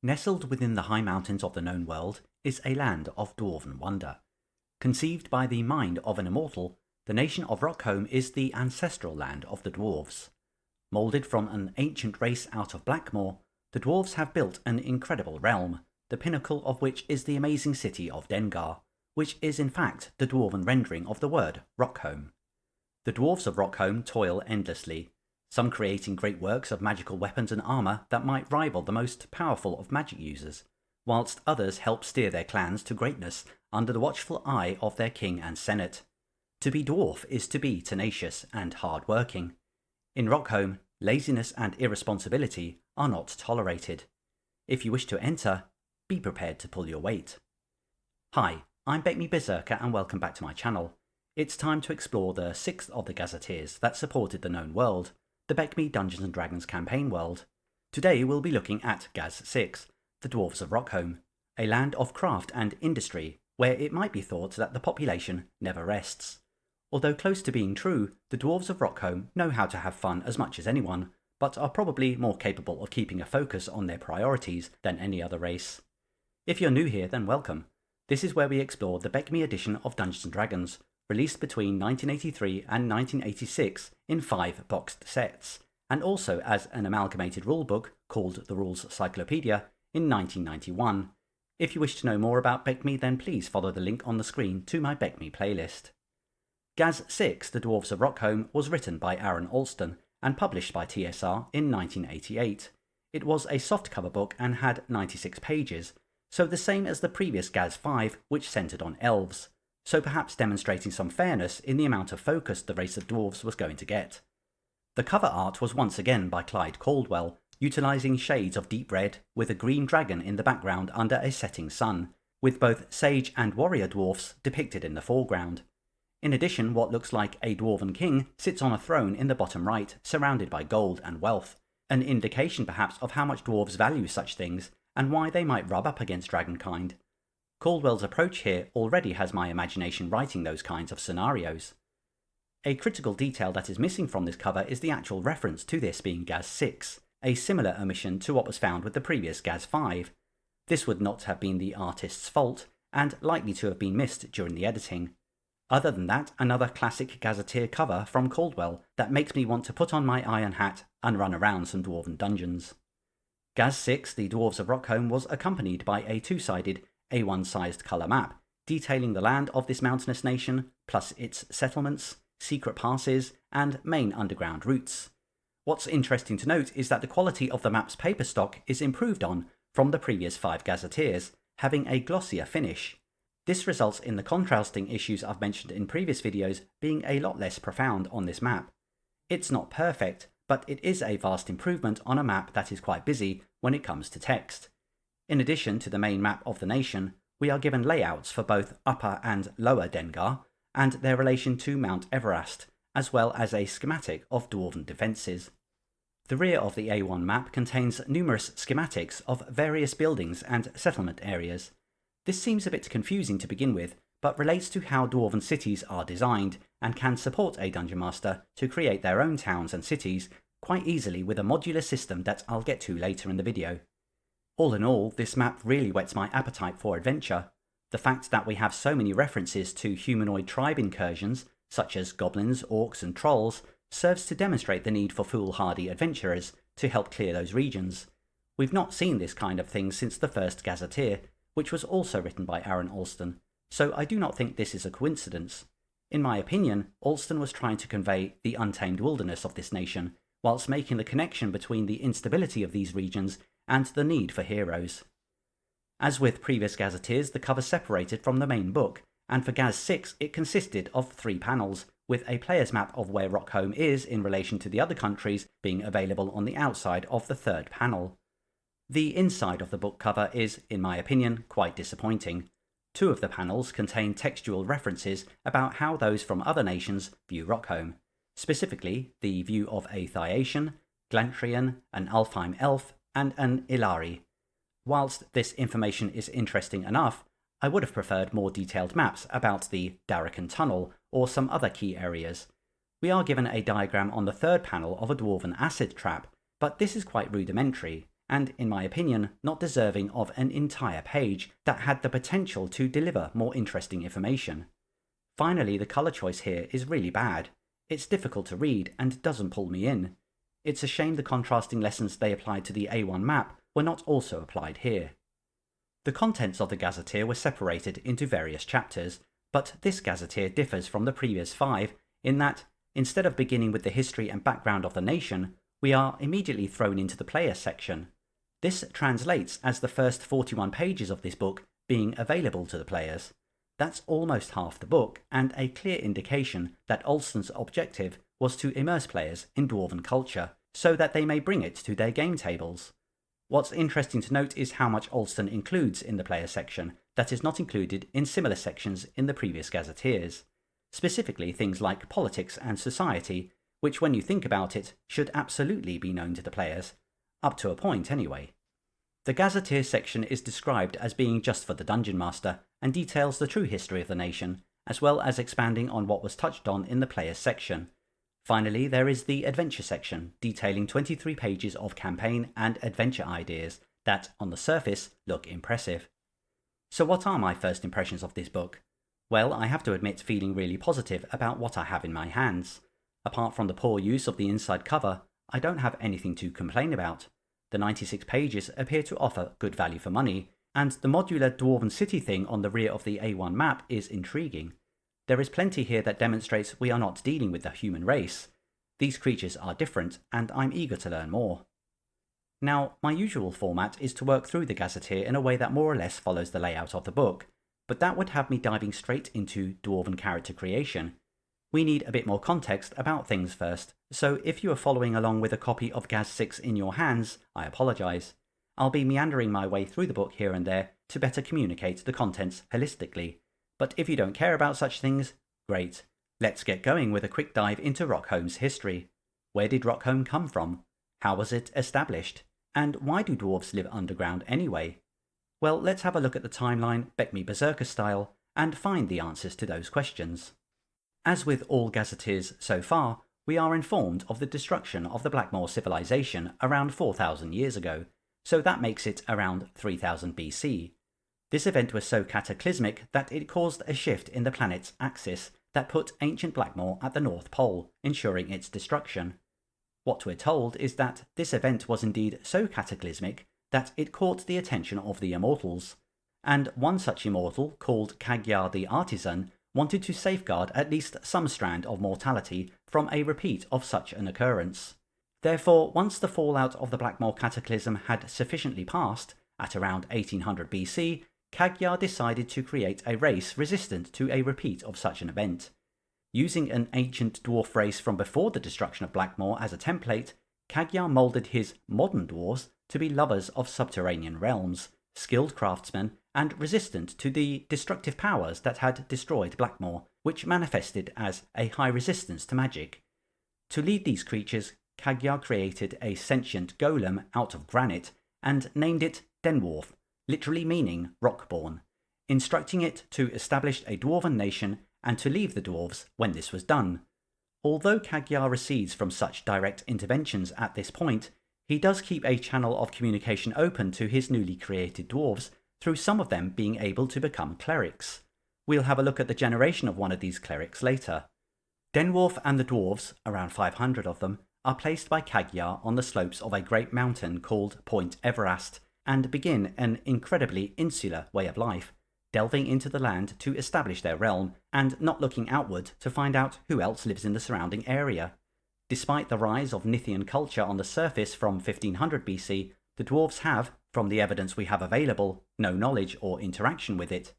Nestled within the high mountains of the known world is a land of dwarven wonder. Conceived by the mind of an immortal, the nation of Rockhome is the ancestral land of the dwarves. Moulded from an ancient race out of Blackmoor, the dwarves have built an incredible realm, the pinnacle of which is the amazing city of Dengar, which is in fact the dwarven rendering of the word Rockhome. The Dwarves of Rockhome toil endlessly, some creating great works of magical weapons and armour that might rival the most powerful of magic users, whilst others help steer their clans to greatness under the watchful eye of their king and senate. To be dwarf is to be tenacious and hard-working. In Rockhome, laziness and irresponsibility are not tolerated. If you wish to enter, be prepared to pull your weight. Hi, I'm BECMI Berserker and welcome back to my channel. It's time to explore the 6th of the Gazetteers that supported the known world, the BECMI Dungeons and Dragons campaign world. Today we'll be looking at Gaz6, The Dwarves of Rockhome, a land of craft and industry where it might be thought that the population never rests. Although close to being true, the Dwarves of Rockhome know how to have fun as much as anyone, but are probably more capable of keeping a focus on their priorities than any other race. If you're new here, then welcome. This is where we explore the BECMI edition of Dungeons and Dragons, released between 1983 and 1986 in 5 boxed sets, and also as an amalgamated rulebook called the Rules Cyclopedia in 1991. If you wish to know more about BECMI, then please follow the link on the screen to my BECMI playlist. Gaz6 The Dwarves of Rockhome was written by Aaron Allston and published by TSR in 1988. It was a softcover book and had 96 pages, so the same as the previous Gaz5, which centred on elves, so perhaps demonstrating some fairness in the amount of focus the race of dwarves was going to get. The cover art was once again by Clyde Caldwell, utilising shades of deep red with a green dragon in the background under a setting sun, with both sage and warrior dwarfs depicted in the foreground. In addition, what looks like a dwarven king sits on a throne in the bottom right, surrounded by gold and wealth, an indication perhaps of how much dwarves value such things and why they might rub up against dragonkind. Caldwell's approach here already has my imagination writing those kinds of scenarios. A critical detail that is missing from this cover is the actual reference to this being Gaz6, a similar omission to what was found with the previous Gaz5. This would not have been the artist's fault, and likely to have been missed during the editing. Other than that, another classic Gazetteer cover from Caldwell that makes me want to put on my iron hat and run around some dwarven dungeons. Gaz6 The Dwarves of Rockhome was accompanied by a two-sided A1-sized colour map, detailing the land of this mountainous nation, plus its settlements, secret passes, and main underground routes. What's interesting to note is that the quality of the map's paper stock is improved on from the previous 5 Gazetteers, having a glossier finish. This results in the contrasting issues I've mentioned in previous videos being a lot less profound on this map. It's not perfect, but it is a vast improvement on a map that is quite busy when it comes to text. In addition to the main map of the nation, we are given layouts for both Upper and Lower Dengar, and their relation to Mount Everast, as well as a schematic of dwarven defences. The rear of the A1 map contains numerous schematics of various buildings and settlement areas. This seems a bit confusing to begin with, but relates to how dwarven cities are designed, and can support a Dungeon Master to create their own towns and cities quite easily with a modular system that I'll get to later in the video. All in all, this map really whets my appetite for adventure. The fact that we have so many references to humanoid tribe incursions, such as goblins, orcs and trolls, serves to demonstrate the need for foolhardy adventurers to help clear those regions. We've not seen this kind of thing since the first Gazetteer, which was also written by Aaron Allston, so I do not think this is a coincidence. In my opinion, Allston was trying to convey the untamed wilderness of this nation, whilst making the connection between the instability of these regions and the need for heroes. As with previous Gazetteers, the cover separated from the main book, and for Gaz6 it consisted of 3 panels, with a player's map of where Rockhome is in relation to the other countries being available on the outside of the 3rd panel. The inside of the book cover is, in my opinion, quite disappointing. 2 of the panels contain textual references about how those from other nations view Rockhome, specifically the view of a Thyacian, Glantrian, an Alfheim elf, and an Ilari. Whilst this information is interesting enough, I would have preferred more detailed maps about the Darrakan Tunnel or some other key areas. We are given a diagram on the 3rd panel of a dwarven acid trap, but this is quite rudimentary, and in my opinion not deserving of an entire page that had the potential to deliver more interesting information. Finally, the colour choice here is really bad. It's difficult to read and doesn't pull me in. It's a shame the contrasting lessons they applied to the A1 map were not also applied here. The contents of the Gazetteer were separated into various chapters, but this Gazetteer differs from the previous 5 in that, instead of beginning with the history and background of the nation, we are immediately thrown into the player section. This translates as the first 41 pages of this book being available to the players. That's almost half the book, and a clear indication that Allston's objective was to immerse players in Dwarven culture, so that they may bring it to their game tables. What's interesting to note is how much Allston includes in the player section that is not included in similar sections in the previous Gazetteers. Specifically things like politics and society, which when you think about it, should absolutely be known to the players. Up to a point anyway. The Gazetteer section is described as being just for the Dungeon Master, and details the true history of the nation, as well as expanding on what was touched on in the players section. Finally, there is the adventure section, detailing 23 pages of campaign and adventure ideas that, on the surface, look impressive. So what are my first impressions of this book? Well, I have to admit feeling really positive about what I have in my hands. Apart from the poor use of the inside cover, I don't have anything to complain about. The 96 pages appear to offer good value for money, and the modular Dwarven city thing on the rear of the A1 map is intriguing. There is plenty here that demonstrates we are not dealing with the human race. These creatures are different, and I'm eager to learn more. Now, my usual format is to work through the Gazetteer in a way that more or less follows the layout of the book, but that would have me diving straight into Dwarven character creation. We need a bit more context about things first, so if you are following along with a copy of Gaz6 in your hands, I apologise. I'll be meandering my way through the book here and there to better communicate the contents holistically, but if you don't care about such things, great. Let's get going with a quick dive into Rockhome's history. Where did Rockhome come from? How was it established? And why do dwarves live underground anyway? Well, let's have a look at the timeline, BECMI Berserker style, and find the answers to those questions. As with all Gazetteers so far, we are informed of the destruction of the Blackmoor civilization around 4,000 years ago, so that makes it around 3000 BC. This event was so cataclysmic that it caused a shift in the planet's axis that put ancient Blackmoor at the North Pole, ensuring its destruction. What we're told is that this event was indeed so cataclysmic that it caught the attention of the Immortals, and one such Immortal, called Cagyar the Artisan, wanted to safeguard at least some strand of mortality from a repeat of such an occurrence. Therefore, once the fallout of the Blackmoor cataclysm had sufficiently passed, at around 1800 BC, Cagyar decided to create a race resistant to a repeat of such an event. Using an ancient dwarf race from before the destruction of Blackmoor as a template, Cagyar moulded his modern dwarves to be lovers of subterranean realms, skilled craftsmen, and resistant to the destructive powers that had destroyed Blackmoor, which manifested as a high resistance to magic. To lead these creatures, Cagyar created a sentient golem out of granite and named it Dwarf, literally meaning rockborn, instructing it to establish a dwarven nation and to leave the dwarves when this was done. Although Cagyar recedes from such direct interventions at this point, he does keep a channel of communication open to his newly created dwarves, through some of them being able to become clerics. We'll have a look at the generation of one of these clerics later. Dwarf and the dwarves, around 500 of them, are placed by Cagyar on the slopes of a great mountain called Point Everast, and begin an incredibly insular way of life, delving into the land to establish their realm, and not looking outward to find out who else lives in the surrounding area. Despite the rise of Nithian culture on the surface from 1500 BC, the dwarves have, from the evidence we have available, no knowledge or interaction with it.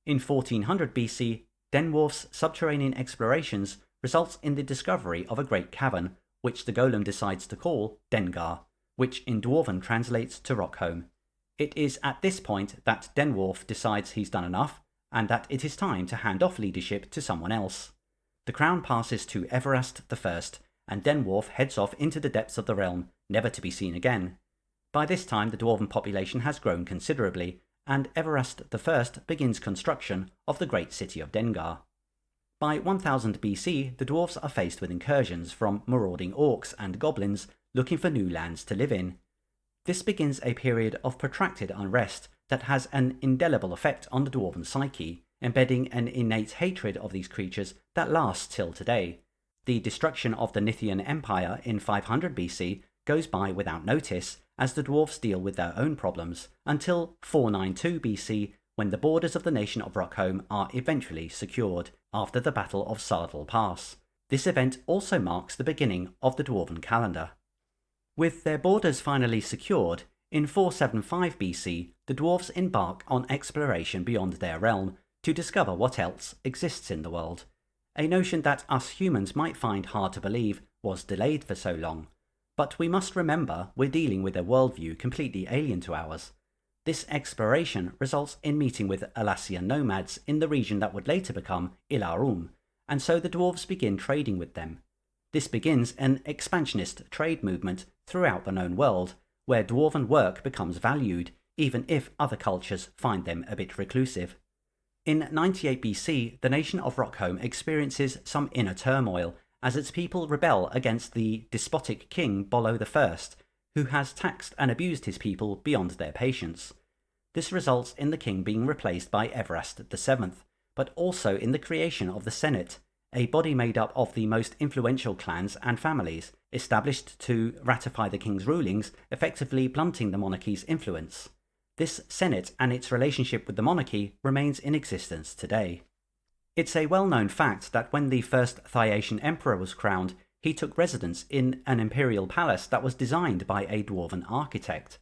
In 1400 BC, Dwarf's subterranean explorations results in the discovery of a great cavern, which the golem decides to call Dengar, which in Dwarven translates to Rockhome. It is at this point that Dwarf decides he's done enough, and that it is time to hand off leadership to someone else. The crown passes to Everast I, and Dwarf heads off into the depths of the realm, never to be seen again. By this time the Dwarven population has grown considerably, and Everast I begins construction of the great city of Dengar. By 1000 BC, the dwarves are faced with incursions from marauding orcs and goblins looking for new lands to live in. This begins a period of protracted unrest that has an indelible effect on the Dwarven psyche, embedding an innate hatred of these creatures that lasts till today. The destruction of the Nithian Empire in 500 BC goes by without notice as the dwarves deal with their own problems, until 492 BC, when the borders of the nation of Rockhome are eventually secured after the Battle of Sardal Pass. This event also marks the beginning of the Dwarven calendar. With their borders finally secured, in 475 BC, the dwarves embark on exploration beyond their realm to discover what else exists in the world. A notion that us humans might find hard to believe was delayed for so long. But we must remember we're dealing with a worldview completely alien to ours. This exploration results in meeting with Alassian nomads in the region that would later become Ilarum, and so the dwarves begin trading with them. This begins an expansionist trade movement throughout the known world, where dwarven work becomes valued, even if other cultures find them a bit reclusive. In 98 BC, the nation of Rockhome experiences some inner turmoil as its people rebel against the despotic king Bollo I, who has taxed and abused his people beyond their patience. This results in the king being replaced by Everast VII, but also in the creation of the Senate, a body made up of the most influential clans and families, established to ratify the king's rulings, effectively blunting the monarchy's influence. This Senate and its relationship with the monarchy remains in existence today. It's a well-known fact that when the first Thaiatian emperor was crowned, he took residence in an imperial palace that was designed by a dwarven architect.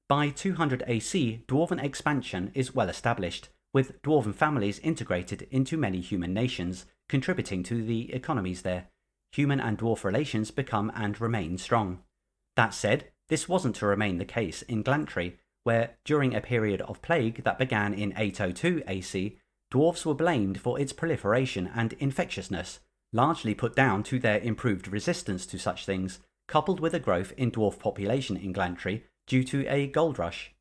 By 200 AC, dwarven expansion is well established, with dwarven families integrated into many human nations, contributing to the economies there. Human and dwarf relations become and remain strong. That said, this wasn't to remain the case in Glantry, where, during a period of plague that began in 802 AC, dwarves were blamed for its proliferation and infectiousness, largely put down to their improved resistance to such things, coupled with a growth in dwarf population in Glantry due to a gold rush.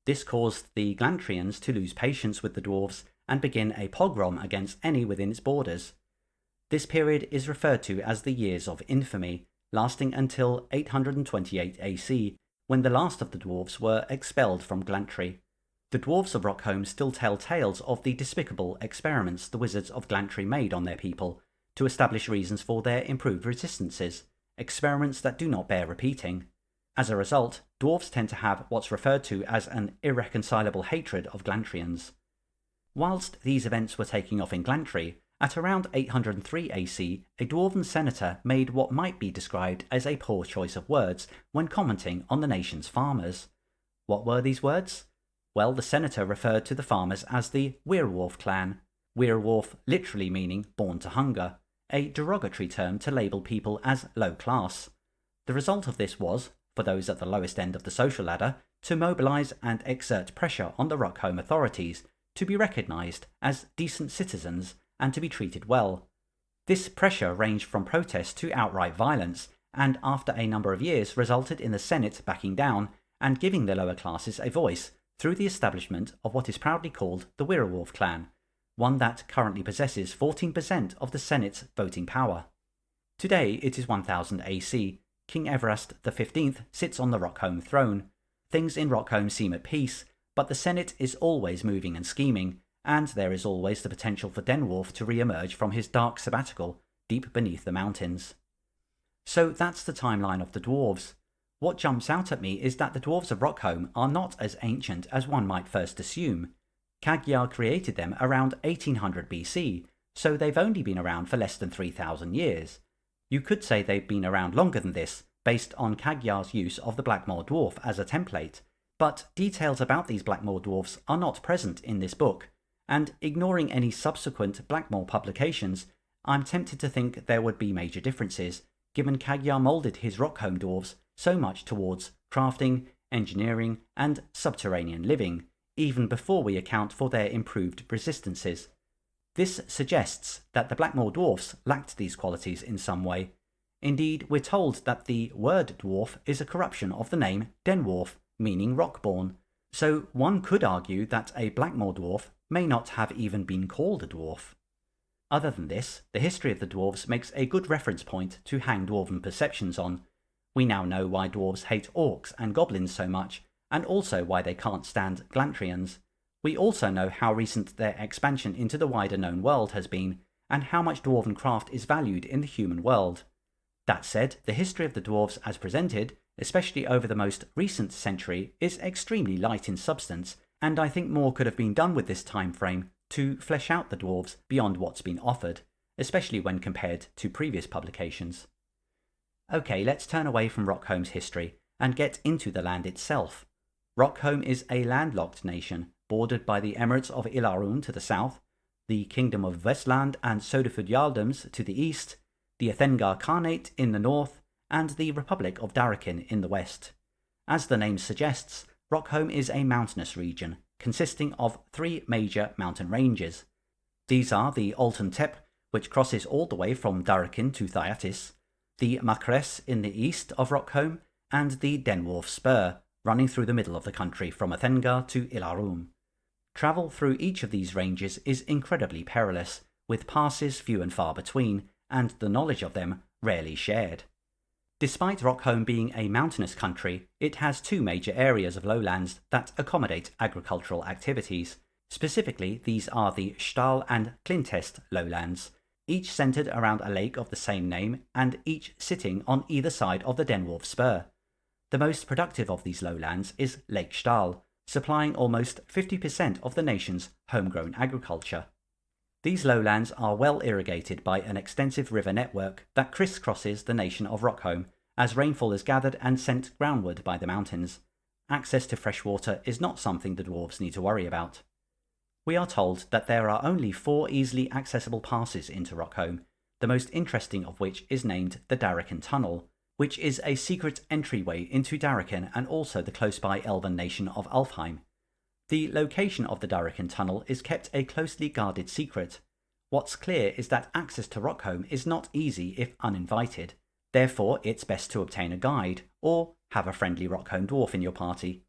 This caused the Glantrians to lose patience with the dwarves and begin a pogrom against any within its borders. This period is referred to as the Years of Infamy, lasting until 828 AC, when the last of the dwarves were expelled from Glantry. The Dwarves of Rockhome still tell tales of the despicable experiments the wizards of Glantry made on their people to establish reasons for their improved resistances, experiments that do not bear repeating. As a result, dwarves tend to have what's referred to as an irreconcilable hatred of Glantrians. Whilst these events were taking off in Glantry, at around 803 AC, a dwarven senator made what might be described as a poor choice of words when commenting on the nation's farmers. What were these words? Well, the senator referred to the farmers as the Werewolf clan, werewolf literally meaning born to hunger, a derogatory term to label people as low class. The result of this was, for those at the lowest end of the social ladder, to mobilise and exert pressure on the Rockhome authorities to be recognised as decent citizens and to be treated well. This pressure ranged from protest to outright violence, and after a number of years resulted in the Senate backing down and giving the lower classes a voice through the establishment of what is proudly called the Werewolf clan, one that currently possesses 14% of the Senate's voting power. Today it is 1000 AC. King Everast XV sits on the Rockhome throne. Things in Rockhome seem at peace, but the Senate is always moving and scheming, and there is always the potential for Denwolf to re-emerge from his dark sabbatical deep beneath the mountains. So that's the timeline of the dwarves. What jumps out at me is that the Dwarves of Rockhome are not as ancient as one might first assume. Cagyar created them around 1800 BC, so they've only been around for less than 3,000 years. You could say they've been around longer than this, based on Cagyar's use of the Blackmoor Dwarf as a template, but details about these Blackmoor Dwarfs are not present in this book, and ignoring any subsequent Blackmoor publications, I'm tempted to think there would be major differences, given Cagyar moulded his Rockhome Dwarves so much towards crafting, engineering, and subterranean living, even before we account for their improved resistances. This suggests that the Blackmoor Dwarfs lacked these qualities in some way. Indeed, we're told that the word dwarf is a corruption of the name Denwolf, meaning rockborn, so one could argue that a Blackmoor Dwarf may not have even been called a dwarf. Other than this, the history of the dwarves makes a good reference point to hang dwarven perceptions on. We now know why dwarves hate orcs and goblins so much, and also why they can't stand Glantrians. We also know how recent their expansion into the wider known world has been, and how much dwarven craft is valued in the human world. That said, the history of the dwarves as presented, especially over the most recent century, is extremely light in substance, and I think more could have been done with this time frame to flesh out the dwarves beyond what's been offered, especially when compared to previous publications. Okay, let's turn away from Rockhome's history and get into the land itself. Rockhome is a landlocked nation, bordered by the Emirates of Ilarun to the south, the Kingdom of Vestland and Sodefud Jarldoms to the east, the Ethengar Khanate in the north, and the Republic of Darakin in the west. As the name suggests, Rockhome is a mountainous region, consisting of 3 major mountain ranges. These are the Altan Tepe, which crosses all the way from Darakin to Thyattis, the Makres in the east of Rockhome, and the Denwarf Spur, running through the middle of the country from Ethengar to Ilarum. Travel through each of these ranges is incredibly perilous, with passes few and far between, and the knowledge of them rarely shared. Despite Rockhome being a mountainous country, it has 2 major areas of lowlands that accommodate agricultural activities. Specifically, these are the Stahl and Clintest lowlands, each centred around a lake of the same name and each sitting on either side of the Denwarf Spur. The most productive of these lowlands is Lake Stahl, supplying almost 50% of the nation's homegrown agriculture. These lowlands are well irrigated by an extensive river network that crisscrosses the nation of Rockhome as rainfall is gathered and sent groundward by the mountains. Access to fresh water is not something the dwarves need to worry about. We are told that there are only 4 easily accessible passes into Rockhome, the most interesting of which is named the Darakin Tunnel, which is a secret entryway into Darakin and also the close-by elven nation of Alfheim. The location of the Darakin Tunnel is kept a closely guarded secret. What's clear is that access to Rockhome is not easy if uninvited, therefore it's best to obtain a guide, or have a friendly Rockhome dwarf in your party.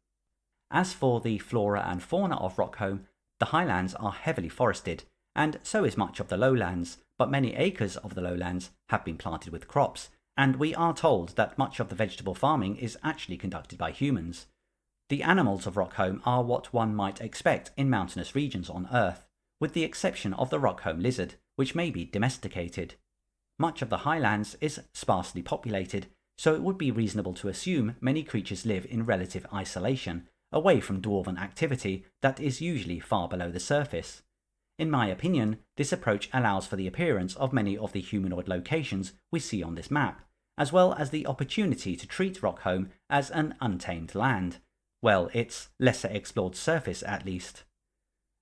As for the flora and fauna of Rockhome, the highlands are heavily forested, and so is much of the lowlands, but many acres of the lowlands have been planted with crops, and we are told that much of the vegetable farming is actually conducted by humans. The animals of Rockhome are what one might expect in mountainous regions on Earth, with the exception of the Rockhome lizard, which may be domesticated. Much of the highlands is sparsely populated, so it would be reasonable to assume many creatures live in relative isolation, away from dwarven activity that is usually far below the surface. In my opinion, this approach allows for the appearance of many of the humanoid locations we see on this map, as well as the opportunity to treat Rockhome as an untamed land. Well, its lesser explored surface at least.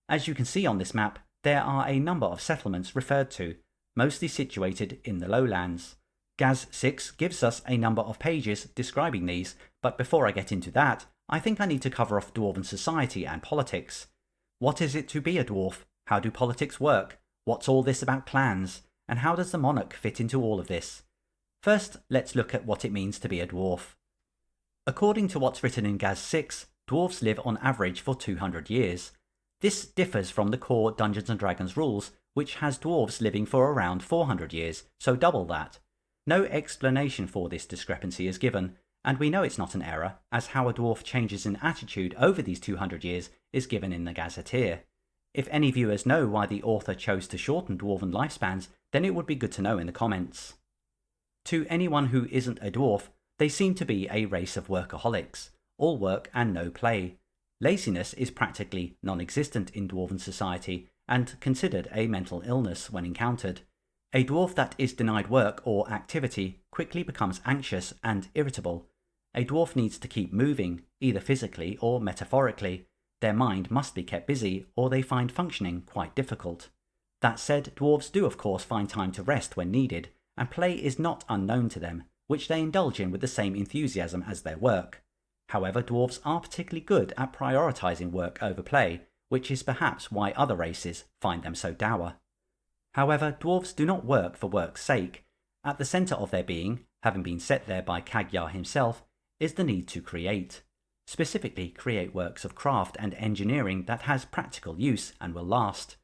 As you can see on this map, there are a number of settlements referred to, mostly situated in the lowlands. Gaz6 gives us a number of pages describing these, but before I get into that, I think I need to cover off Dwarven Society and politics. What is it to be a dwarf? How do politics work? What's all this about clans? And how does the monarch fit into all of this? First, let's look at what it means to be a dwarf. According to what's written in Gaz6, dwarves live on average for 200 years. This differs from the core Dungeons and Dragons rules, which has dwarves living for around 400 years, so double that. No explanation for this discrepancy is given, and we know it's not an error, as how a dwarf changes in attitude over these 200 years is given in the Gazetteer. If any viewers know why the author chose to shorten dwarven lifespans, then it would be good to know in the comments. To anyone who isn't a dwarf, they seem to be a race of workaholics, all work and no play. Laziness is practically non-existent in Dwarven Society and considered a mental illness when encountered. A dwarf that is denied work or activity quickly becomes anxious and irritable. A dwarf needs to keep moving, either physically or metaphorically. Their mind must be kept busy or they find functioning quite difficult. That said, dwarves do of course find time to rest when needed, and play is not unknown to them, which they indulge in with the same enthusiasm as their work. However, dwarves are particularly good at prioritising work over play, which is perhaps why other races find them so dour. However, dwarves do not work for work's sake. At the centre of their being, having been set there by Cagyar himself, is the need to create. Specifically, create works of craft and engineering that has practical use and will last.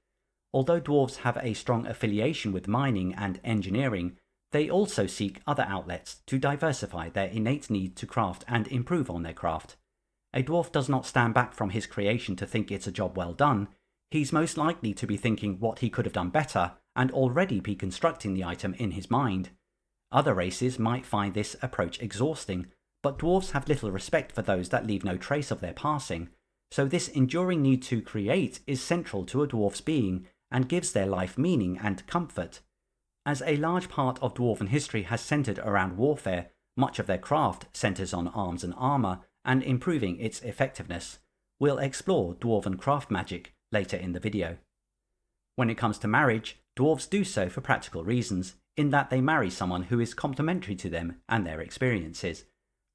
Although dwarves have a strong affiliation with mining and engineering, They also seek other outlets to diversify their innate need to craft and improve on their craft. A dwarf does not stand back from his creation to think it's a job well done. He's most likely to be thinking what he could have done better and already be constructing the item in his mind. Other races might find this approach exhausting, but dwarves have little respect for those that leave no trace of their passing, so this enduring need to create is central to a dwarf's being and gives their life meaning and comfort. As a large part of dwarven history has centered around warfare, much of their craft centers on arms and armor and improving its effectiveness. We'll explore dwarven craft magic later in the video. When it comes to marriage, dwarves do so for practical reasons, in that they marry someone who is complementary to them and their experiences.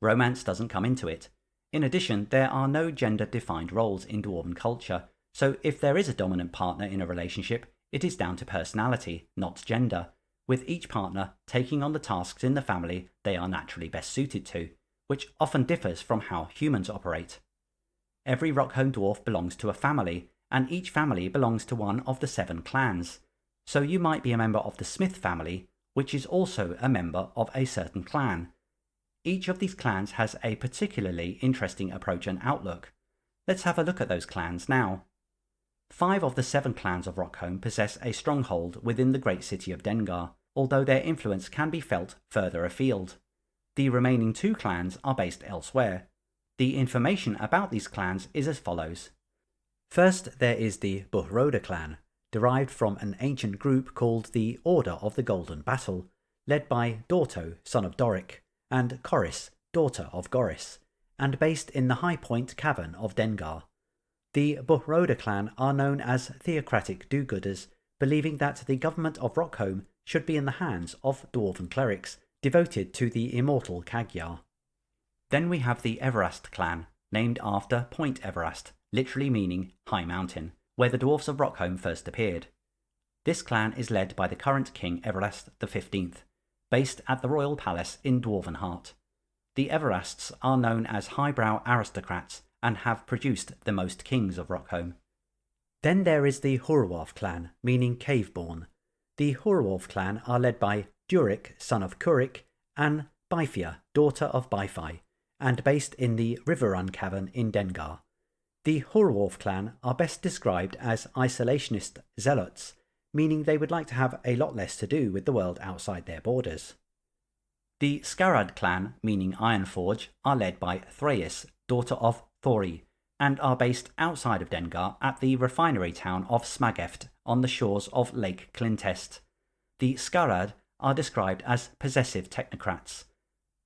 Romance doesn't come into it. In addition, there are no gender-defined roles in dwarven culture, so if there is a dominant partner in a relationship, it is down to personality, not gender, with each partner taking on the tasks in the family they are naturally best suited to, which often differs from how humans operate. Every Rockhome dwarf belongs to a family, and each family belongs to one of the 7 clans. So you might be a member of the Smith family, which is also a member of a certain clan. Each of these clans has a particularly interesting approach and outlook. Let's have a look at those clans now. 5 of the 7 clans of Rockhome possess a stronghold within the great city of Dengar, although their influence can be felt further afield. The remaining 2 clans are based elsewhere. The information about these clans is as follows. First, there is the Buhroda clan, derived from an ancient group called the Order of the Golden Battle, led by Dorto, son of Doric, and Coris, daughter of Goris, and based in the High Point Cavern of Dengar. The Buhroda clan are known as theocratic do-gooders, believing that the government of Rockhome should be in the hands of Dwarven Clerics, devoted to the immortal Cagyar. Then we have the Everast clan, named after Point Everast, literally meaning High Mountain, where the Dwarves of Rockhome first appeared. This clan is led by the current King Everast XV, based at the Royal Palace in Dwarvenheart. The Everasts are known as highbrow aristocrats and have produced the most kings of Rockhome. Then there is the Hurwarf clan, meaning Caveborn. The Hurwarf clan are led by Duric, son of Curik, and Bifia, daughter of Bifi, and based in the Riverrun Cavern in Dengar. The Hurwarf clan are best described as isolationist zealots, meaning they would like to have a lot less to do with the world outside their borders. The Scarad clan, meaning Ironforge, are led by Thraeus, daughter of Thori, and are based outside of Dengar at the refinery town of Smageft on the shores of Lake Clintest. The Scarad are described as possessive technocrats.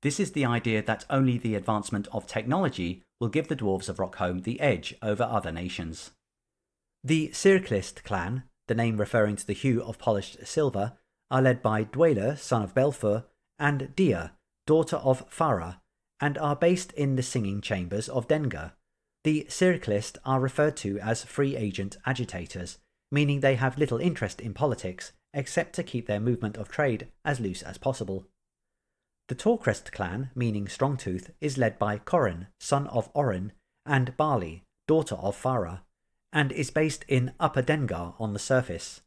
This is the idea that only the advancement of technology will give the Dwarves of Rockhome the edge over other nations. The Circlist clan, the name referring to the hue of polished silver, are led by Dweller, son of Belfur, and Dia, daughter of Farah, and are based in the singing chambers of Dengar. The Circlist are referred to as free agent agitators, meaning they have little interest in politics except to keep their movement of trade as loose as possible. The Torcrest clan, meaning Strongtooth, is led by Corin, son of Orin, and Barley, daughter of Farah, and is based in Upper Dengar on the surface.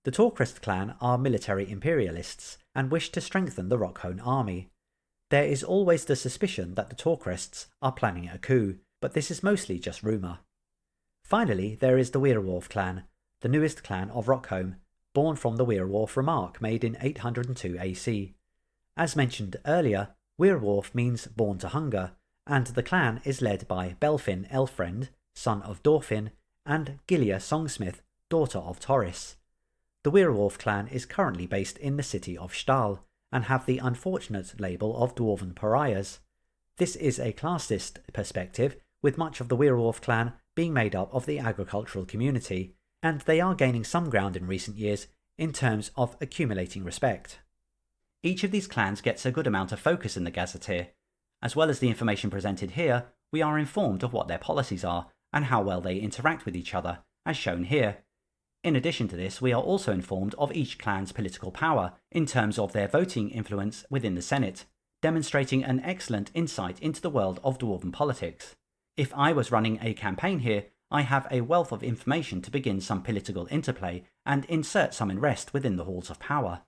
The Torcrest clan are military imperialists and wish to strengthen the Rockhome army. There is always the suspicion that the Torcrests are planning a coup, but this is mostly just rumour. Finally, there is the Weirwolf clan, the newest clan of Rockhome, born from the Weirwolf remark made in 802 AC. As mentioned earlier, Weirwolf means born to hunger, and the clan is led by Belfin Elfriend, son of Dorfin, and Gilia Songsmith, daughter of Taurus. The Weirwolf clan is currently based in the city of Stahl, and have the unfortunate label of Dwarven Pariahs. This is a classist perspective, with much of the Weirwolf clan being made up of the agricultural community, and they are gaining some ground in recent years in terms of accumulating respect. Each of these clans gets a good amount of focus in the Gazetteer. As well as the information presented here, we are informed of what their policies are and how well they interact with each other, as shown here. In addition to this, we are also informed of each clan's political power in terms of their voting influence within the Senate, demonstrating an excellent insight into the world of Dwarven politics. If I was running a campaign here, I have a wealth of information to begin some political interplay and insert some unrest within the halls of power.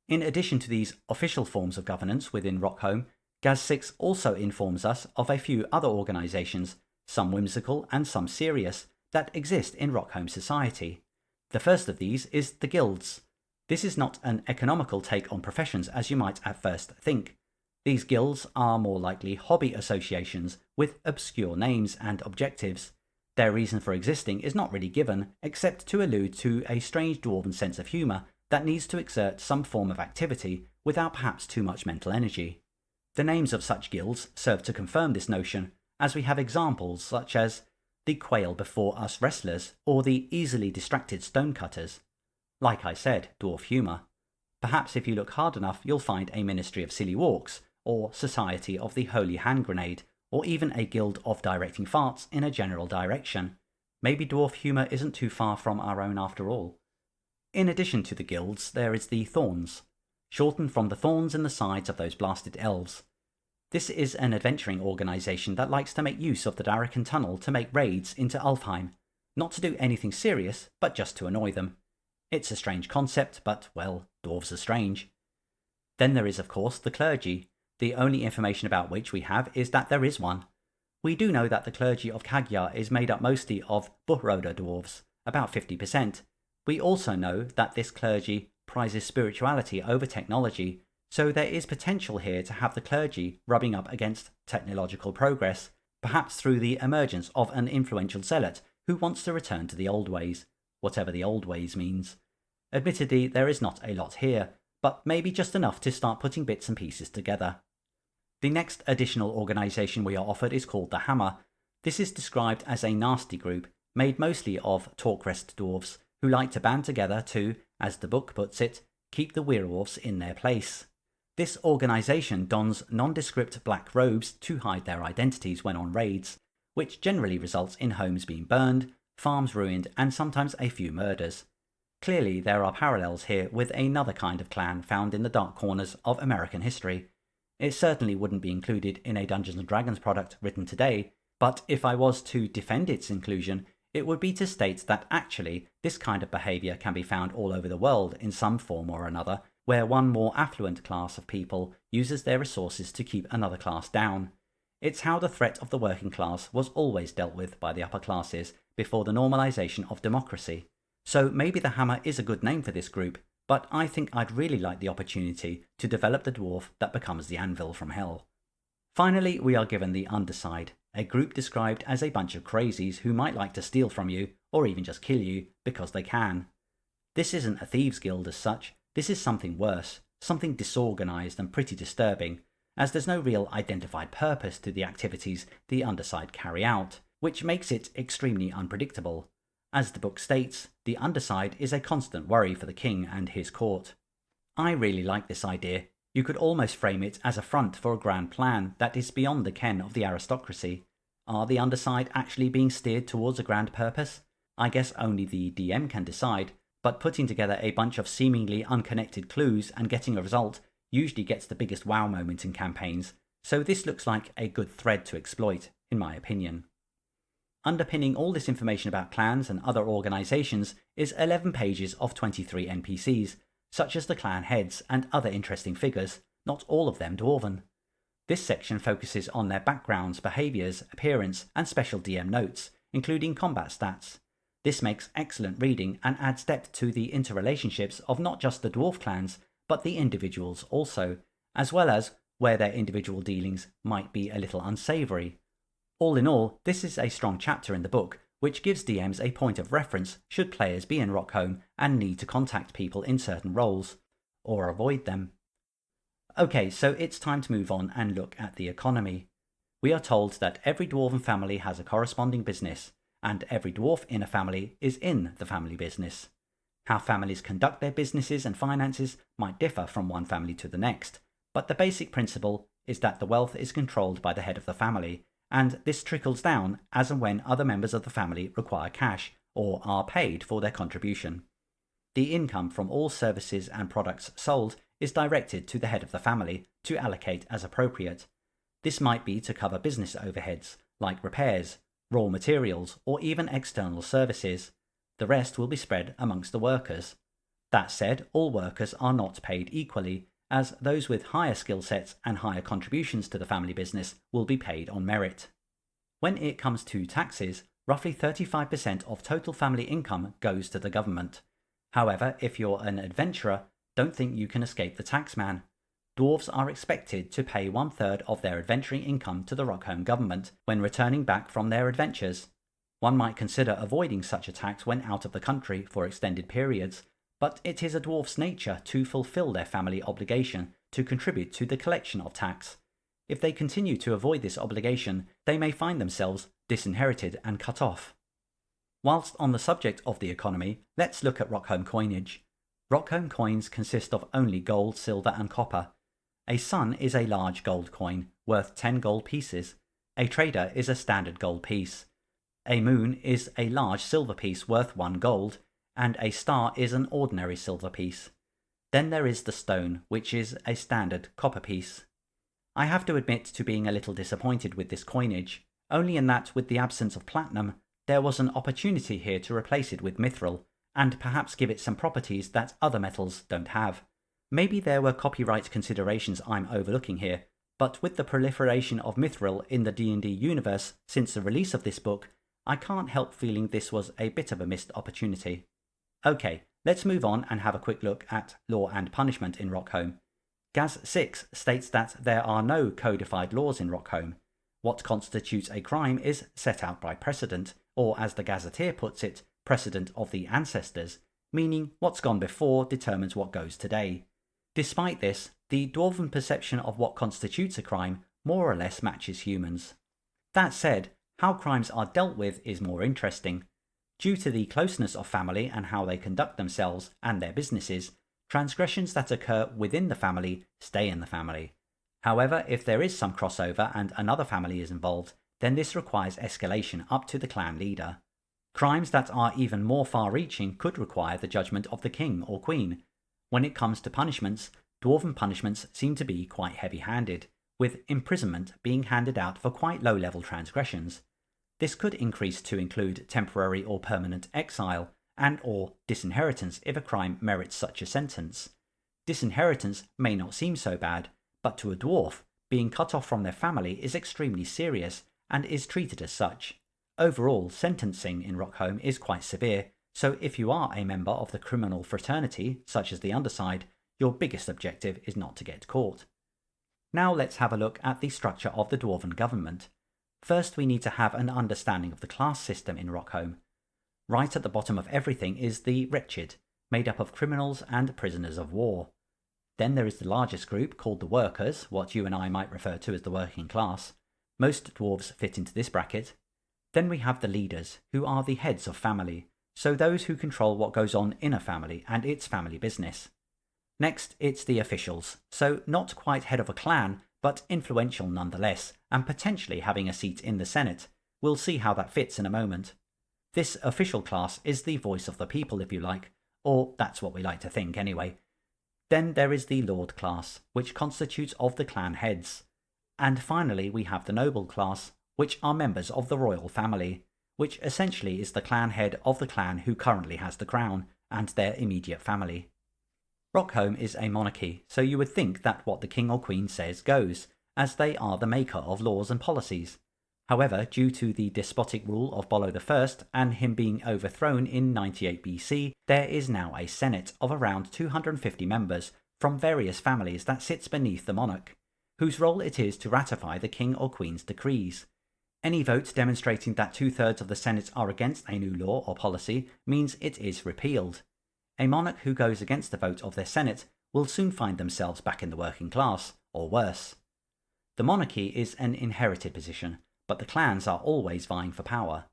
In addition to these official forms of governance within Rockhome, Gaz6 also informs us of a few other organisations, some whimsical and some serious, that exist in Rockhome society. The first of these is the guilds. This is not an economical take on professions as you might at first think. These guilds are more likely hobby associations with obscure names and objectives. Their reason for existing is not really given, except to allude to a strange dwarven sense of humour that needs to exert some form of activity without perhaps too much mental energy. The names of such guilds serve to confirm this notion, as we have examples such as the Quail Before Us Wrestlers or the Easily Distracted Stonecutters. Like I said, dwarf humour. Perhaps if you look hard enough you'll find a Ministry of Silly Walks, or Society of the Holy Hand Grenade, or even a Guild of Directing Farts in a general direction. Maybe dwarf humour isn't too far from our own after all. In addition to the guilds, there is the Thorns, shortened from the thorns in the sides of those blasted elves. This is an adventuring organisation that likes to make use of the Darrican Tunnel to make raids into Ulfheim, not to do anything serious, but just to annoy them. It's a strange concept, but, well, dwarves are strange. Then there is, of course, the clergy, the only information about which we have is that there is one. We do know that the clergy of Kagya is made up mostly of Buhroda dwarves, about 50%. We also know that this clergy prizes spirituality over technology, so there is potential here to have the clergy rubbing up against technological progress, perhaps through the emergence of an influential zealot who wants to return to the old ways, whatever the old ways means. Admittedly, there is not a lot here, but maybe just enough to start putting bits and pieces together. The next additional organisation we are offered is called the Hammer. This is described as a nasty group, made mostly of talk-rest dwarves, who like to band together to, as the book puts it, keep the werewolves in their place. This organisation dons nondescript black robes to hide their identities when on raids, which generally results in homes being burned, farms ruined, and sometimes a few murders. Clearly there are parallels here with another kind of clan found in the dark corners of American history. It certainly wouldn't be included in a Dungeons and Dragons product written today, but if I was to defend its inclusion, it would be to state that actually this kind of behaviour can be found all over the world in some form or another, where one more affluent class of people uses their resources to keep another class down. It's how the threat of the working class was always dealt with by the upper classes before the normalisation of democracy. So maybe the Hammer is a good name for this group, but I think I'd really like the opportunity to develop the dwarf that becomes the anvil from hell. Finally, we are given the Underside, a group described as a bunch of crazies who might like to steal from you, or even just kill you, because they can. This isn't a thieves' guild as such, this is something worse, something disorganised and pretty disturbing, as there's no real identified purpose to the activities the Underside carry out, which makes it extremely unpredictable. As the book states, the Underside is a constant worry for the king and his court. I really like this idea. You could almost frame it as a front for a grand plan that is beyond the ken of the aristocracy. Are the Underside actually being steered towards a grand purpose? I guess only the DM can decide, but putting together a bunch of seemingly unconnected clues and getting a result usually gets the biggest wow moment in campaigns, so this looks like a good thread to exploit, in my opinion. Underpinning all this information about clans and other organisations is 11 pages of 23 NPCs, such as the clan heads and other interesting figures, not all of them dwarven. This section focuses on their backgrounds, behaviours, appearance, and special DM notes, including combat stats. This makes excellent reading and adds depth to the interrelationships of not just the dwarf clans, but the individuals also, as well as where their individual dealings might be a little unsavoury. All in all, this is a strong chapter in the book, which gives DMs a point of reference should players be in Rockhome and need to contact people in certain roles, or avoid them. Okay, so it's time to move on and look at the economy. We are told that every dwarven family has a corresponding business, and every dwarf in a family is in the family business. How families conduct their businesses and finances might differ from one family to the next, but the basic principle is that the wealth is controlled by the head of the family, and this trickles down as and when other members of the family require cash or are paid for their contribution. The income from all services and products sold is directed to the head of the family to allocate as appropriate. This might be to cover business overheads like repairs, raw materials, or even external services. The rest will be spread amongst the workers. That said, all workers are not paid equally, as those with higher skill sets and higher contributions to the family business will be paid on merit. When it comes to taxes, roughly 35% of total family income goes to the government. However, if you're an adventurer, don't think you can escape the taxman. Dwarves are expected to pay 1/3 of their adventuring income to the Rockhome government when returning back from their adventures. One might consider avoiding such a tax when out of the country for extended periods, but it is a dwarf's nature to fulfill their family obligation to contribute to the collection of tax. If they continue to avoid this obligation, they may find themselves disinherited and cut off. Whilst on the subject of the economy, let's look at Rockhome coinage. Rockhome coins consist of only gold, silver and copper. A sun is a large gold coin, worth 10 gold pieces. A trader is a standard gold piece. A moon is a large silver piece worth 1 gold, and a star is an ordinary silver piece. Then there is the stone, which is a standard copper piece. I have to admit to being a little disappointed with this coinage, only in that with the absence of platinum, there was an opportunity here to replace it with mithril, and perhaps give it some properties that other metals don't have. Maybe there were copyright considerations I'm overlooking here, but with the proliferation of mithril in the D&D universe since the release of this book, I can't help feeling this was a bit of a missed opportunity. Okay, let's move on and have a quick look at law and punishment in Rockhome. Gaz6 states that there are no codified laws in Rockhome. What constitutes a crime is set out by precedent, or as the Gazetteer puts it, precedent of the ancestors, meaning what's gone before determines what goes today. Despite this, the Dwarven perception of what constitutes a crime more or less matches humans. That said, how crimes are dealt with is more interesting. Due to the closeness of family and how they conduct themselves and their businesses, transgressions that occur within the family stay in the family. However, if there is some crossover and another family is involved, then this requires escalation up to the clan leader. Crimes that are even more far-reaching could require the judgment of the king or queen. When it comes to punishments, Dwarven punishments seem to be quite heavy-handed, with imprisonment being handed out for quite low-level transgressions. This could increase to include temporary or permanent exile, and or disinheritance if a crime merits such a sentence. Disinheritance may not seem so bad, but to a dwarf, being cut off from their family is extremely serious, and is treated as such. Overall, sentencing in Rockhome is quite severe, so if you are a member of the criminal fraternity, such as the Underside, your biggest objective is not to get caught. Now let's have a look at the structure of the Dwarven government. First, we need to have an understanding of the class system in Rockhome. Right at the bottom of everything is the Wretched, made up of criminals and prisoners of war. Then there is the largest group called the Workers, what you and I might refer to as the working class. Most dwarves fit into this bracket. Then we have the Leaders, who are the heads of family, so those who control what goes on in a family and its family business. Next, it's the Officials, so not quite head of a clan, but influential nonetheless, and potentially having a seat in the Senate. We'll see how that fits in a moment. This official class is the voice of the people, if you like, or that's what we like to think anyway. Then there is the Lord class, which constitutes of the clan heads. And finally we have the Noble class, which are members of the royal family, which essentially is the clan head of the clan who currently has the crown, and their immediate family. Rockhome is a monarchy, so you would think that what the king or queen says goes, as they are the maker of laws and policies. However, due to the despotic rule of Bollo I and him being overthrown in 98 BC, there is now a senate of around 250 members from various families that sits beneath the monarch, whose role it is to ratify the king or queen's decrees. Any vote demonstrating that 2/3 of the senate are against a new law or policy means it is repealed. A monarch who goes against the vote of their senate will soon find themselves back in the working class, or worse. The monarchy is an inherited position, but the clans are always vying for power.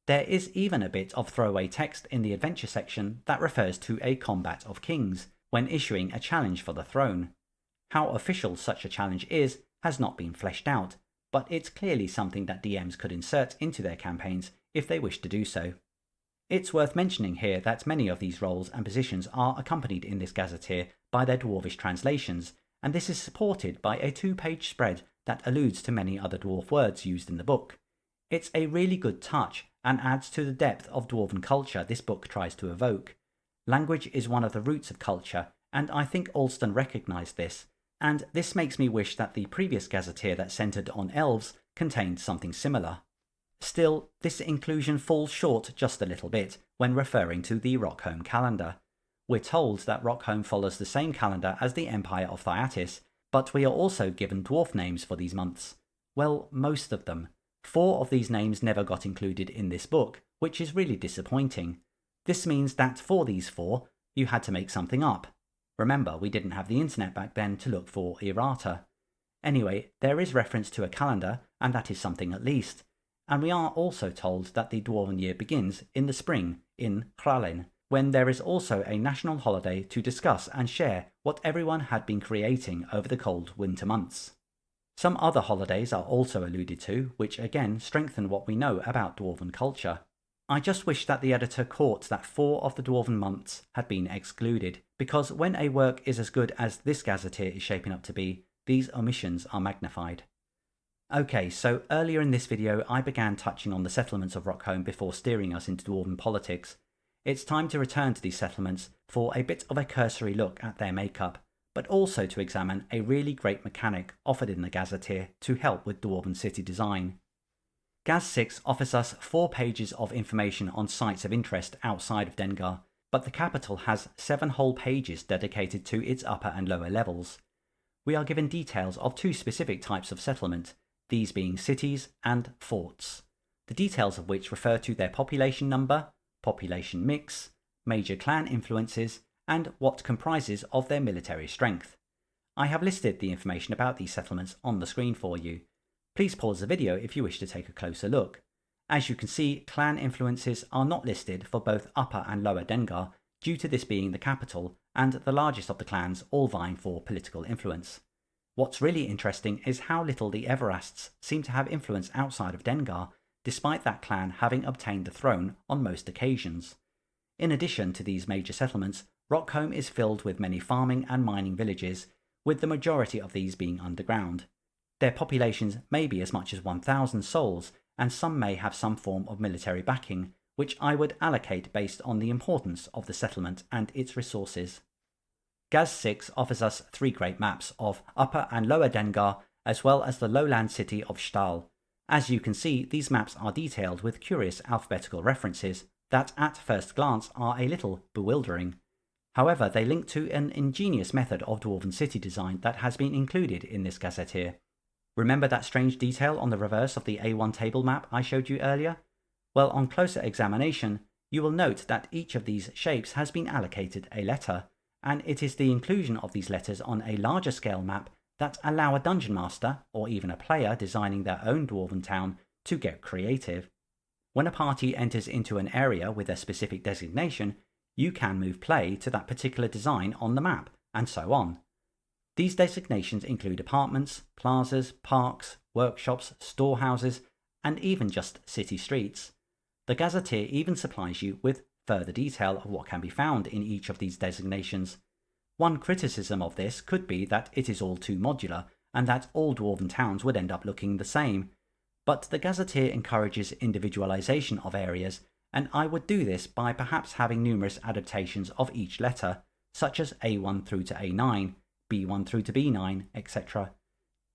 There is even a bit of throwaway text in the adventure section that refers to a combat of kings when issuing a challenge for the throne. How official such a challenge is has not been fleshed out, but it's clearly something that DMs could insert into their campaigns if they wish to do so. It's worth mentioning here that many of these roles and positions are accompanied in this Gazetteer by their dwarvish translations, and this is supported by a 2-page spread that alludes to many other dwarf words used in the book. It's a really good touch and adds to the depth of dwarven culture this book tries to evoke. Language is one of the roots of culture, and I think Allston recognised this, and this makes me wish that the previous Gazetteer that centred on elves contained something similar. Still, this inclusion falls short just a little bit when referring to the Rockhome calendar. We're told that Rockhome follows the same calendar as the Empire of Thyatis, but we are also given dwarf names for these months. Well, most of them. 4 of these names never got included in this book, which is really disappointing. This means that for these 4, you had to make something up. Remember, we didn't have the internet back then to look for errata. Anyway, there is reference to a calendar, and that is something at least. And we are also told that the Dwarven year begins in the spring, in Hralin, when there is also a national holiday to discuss and share what everyone had been creating over the cold winter months. Some other holidays are also alluded to, which again strengthen what we know about Dwarven culture. I just wish that the editor caught that 4 of the Dwarven months had been excluded, because when a work is as good as this Gazetteer is shaping up to be, these omissions are magnified. Okay, so earlier in this video I began touching on the settlements of Rockhome before steering us into Dwarven politics. It's time to return to these settlements for a bit of a cursory look at their makeup, but also to examine a really great mechanic offered in the Gazetteer to help with Dwarven city design. Gaz6 offers us 4 pages of information on sites of interest outside of Dengar, but the capital has 7 whole pages dedicated to its upper and lower levels. We are given details of 2 specific types of settlement, these being cities and forts, the details of which refer to their population number, population mix, major clan influences, and what comprises of their military strength. I have listed the information about these settlements on the screen for you. Please pause the video if you wish to take a closer look. As you can see, clan influences are not listed for both Upper and Lower Dengar due to this being the capital and the largest of the clans all vying for political influence. What's really interesting is how little the Everasts seem to have influence outside of Dengar, despite that clan having obtained the throne on most occasions. In addition to these major settlements, Rockhome is filled with many farming and mining villages, with the majority of these being underground. Their populations may be as much as 1,000 souls, and some may have some form of military backing, which I would allocate based on the importance of the settlement and its resources. Gaz6 offers us 3 great maps of Upper and Lower Dengar, as well as the lowland city of Stahl. As you can see, these maps are detailed with curious alphabetical references that at first glance are a little bewildering. However, they link to an ingenious method of Dwarven city design that has been included in this Gazetteer. Remember that strange detail on the reverse of the A1 table map I showed you earlier? Well, on closer examination, you will note that each of these shapes has been allocated a letter, and it is the inclusion of these letters on a larger scale map that allow a dungeon master, or even a player designing their own Dwarven town, to get creative. When a party enters into an area with a specific designation, you can move play to that particular design on the map, and so on. These designations include apartments, plazas, parks, workshops, storehouses, and even just city streets. The Gazetteer even supplies you with further detail of what can be found in each of these designations. One criticism of this could be that it is all too modular, and that all Dwarven towns would end up looking the same. But the Gazetteer encourages individualization of areas, and I would do this by perhaps having numerous adaptations of each letter, such as A1 through to A9, B1 through to B9, etc.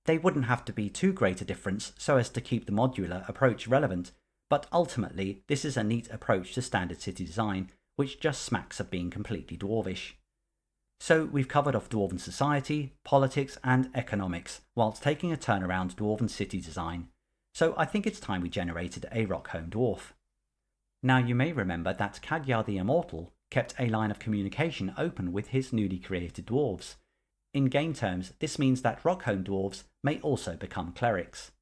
They wouldn't have to be too great a difference so as to keep the modular approach relevant, but ultimately this is a neat approach to standard city design, which just smacks of being completely dwarvish. So we've covered off Dwarven society, politics and economics, whilst taking a turn around Dwarven city design. So I think it's time we generated a Rockhome dwarf. Now you may remember that Cadyar the Immortal kept a line of communication open with his newly created dwarves. In game terms, this means that Rockhome dwarves may also become clerics.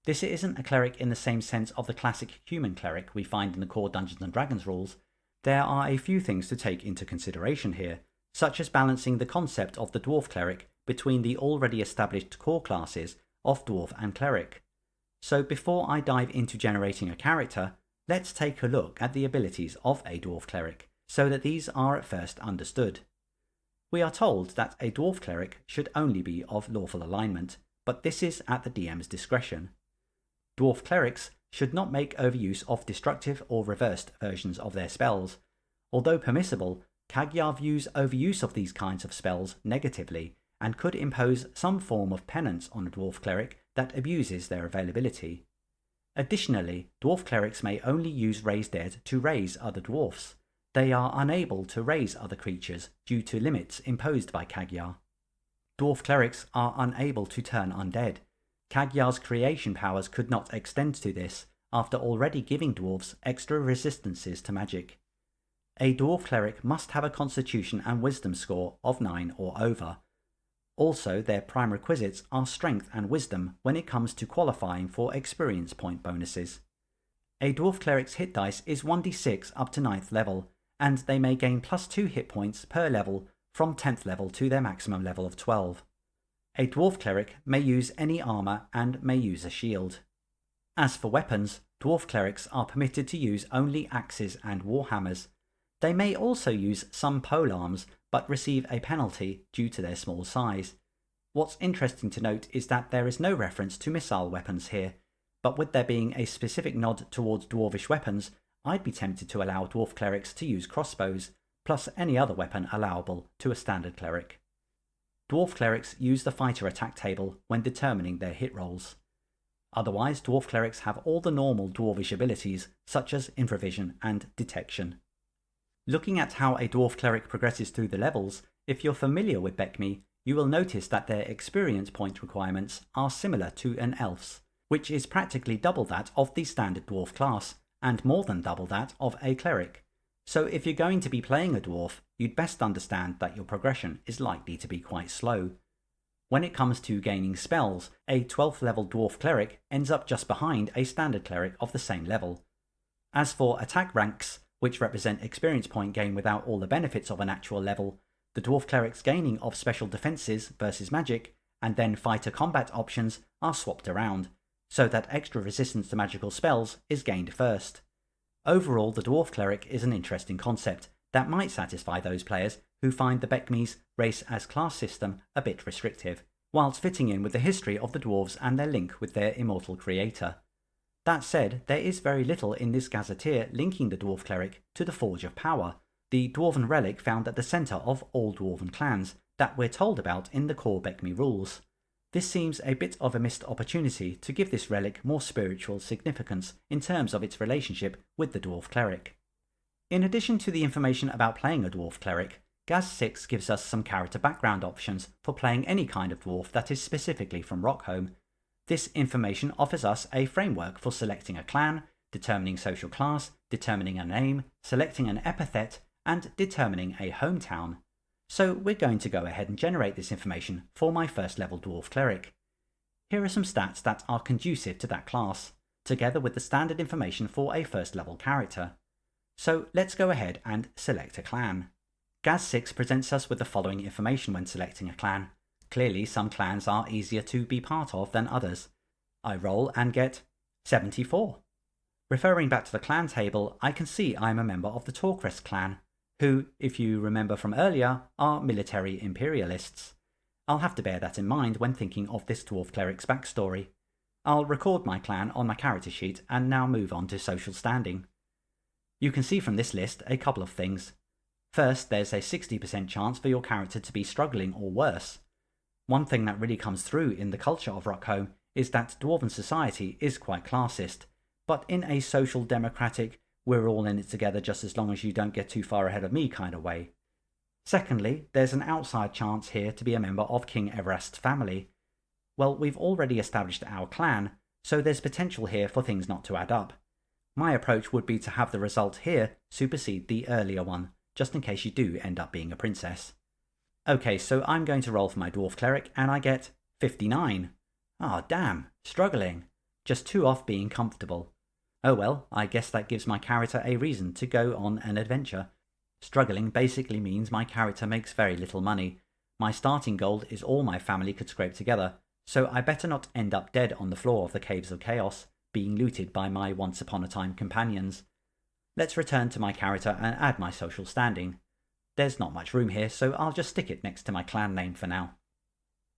This isn't a cleric in the same sense of the classic human cleric we find in the core Dungeons and Dragons rules. There are a few things to take into consideration here, such as balancing the concept of the dwarf cleric between the already established core classes of dwarf and cleric. So before I dive into generating a character, let's take a look at the abilities of a dwarf cleric, so that these are at first understood. We are told that a dwarf cleric should only be of lawful alignment, but this is at the DM's discretion. Dwarf clerics should not make overuse of destructive or reversed versions of their spells. Although permissible, Cagyar views overuse of these kinds of spells negatively and could impose some form of penance on a dwarf cleric that abuses their availability. Additionally, dwarf clerics may only use Raise Dead to raise other dwarfs. They are unable to raise other creatures due to limits imposed by Cagyar. Dwarf clerics are unable to turn undead. Cagyar's creation powers could not extend to this, after already giving dwarves extra resistances to magic. A dwarf cleric must have a constitution and wisdom score of 9 or over. Also, their prime requisites are strength and wisdom when it comes to qualifying for experience point bonuses. A dwarf cleric's hit dice is 1d6 up to 9th level, and they may gain +2 hit points per level from 10th level to their maximum level of 12. A dwarf cleric may use any armour and may use a shield. As for weapons, dwarf clerics are permitted to use only axes and warhammers. They may also use some polearms, but receive a penalty due to their small size. What's interesting to note is that there is no reference to missile weapons here, but with there being a specific nod towards dwarvish weapons, I'd be tempted to allow dwarf clerics to use crossbows, plus any other weapon allowable to a standard cleric. Dwarf clerics use the fighter attack table when determining their hit rolls. Otherwise, dwarf clerics have all the normal dwarvish abilities, such as infravision and detection. Looking at how a dwarf cleric progresses through the levels, if you're familiar with BECMI, you will notice that their experience point requirements are similar to an elf's, which is practically double that of the standard dwarf class, and more than double that of a cleric. So if you're going to be playing a dwarf, you'd best understand that your progression is likely to be quite slow. When it comes to gaining spells, a 12th level dwarf cleric ends up just behind a standard cleric of the same level. As for attack ranks, which represent experience point gain without all the benefits of an actual level, the dwarf cleric's gaining of special defenses versus magic, and then fighter combat options are swapped around, so that extra resistance to magical spells is gained first. Overall, the dwarf cleric is an interesting concept that might satisfy those players who find the BECMI's race as class system a bit restrictive, whilst fitting in with the history of the dwarves and their link with their immortal creator. That said, there is very little in this Gazetteer linking the dwarf cleric to the Forge of Power, the dwarven relic found at the centre of all dwarven clans that we're told about in the core BECMI rules. This seems a bit of a missed opportunity to give this relic more spiritual significance in terms of its relationship with the dwarf cleric. In addition to the information about playing a dwarf cleric, Gaz6 gives us some character background options for playing any kind of dwarf that is specifically from Rockhome. This information offers us a framework for selecting a clan, determining social class, determining a name, selecting an epithet, and determining a hometown. So we're going to go ahead and generate this information for my first level dwarf cleric. Here are some stats that are conducive to that class, together with the standard information for a first level character. So let's go ahead and select a clan. Gaz6 presents us with the following information when selecting a clan. Clearly, some clans are easier to be part of than others. I roll and get 74. Referring back to the clan table, I can see I'm a member of the Torcrest clan, who, if you remember from earlier, are military imperialists. I'll have to bear that in mind when thinking of this dwarf cleric's backstory. I'll record my clan on my character sheet and now move on to social standing. You can see from this list a couple of things. First, there's a 60% chance for your character to be struggling or worse. One thing that really comes through in the culture of Rockhome is that Dwarven Society is quite classist, but in a social democratic, we're all in it together just as long as you don't get too far ahead of me kind of way. Secondly, there's an outside chance here to be a member of King Everast's family. Well, we've already established our clan, so there's potential here for things not to add up. My approach would be to have the result here supersede the earlier one, just in case you do end up being a princess. Okay, so I'm going to roll for my dwarf cleric and I get 59. Ah, damn, struggling. Just 2 off being comfortable. Oh well, I guess that gives my character a reason to go on an adventure. Struggling basically means my character makes very little money. My starting gold is all my family could scrape together, so I better not end up dead on the floor of the Caves of Chaos, being looted by my once upon a time companions. Let's return to my character and add my social standing. There's not much room here, so I'll just stick it next to my clan name for now.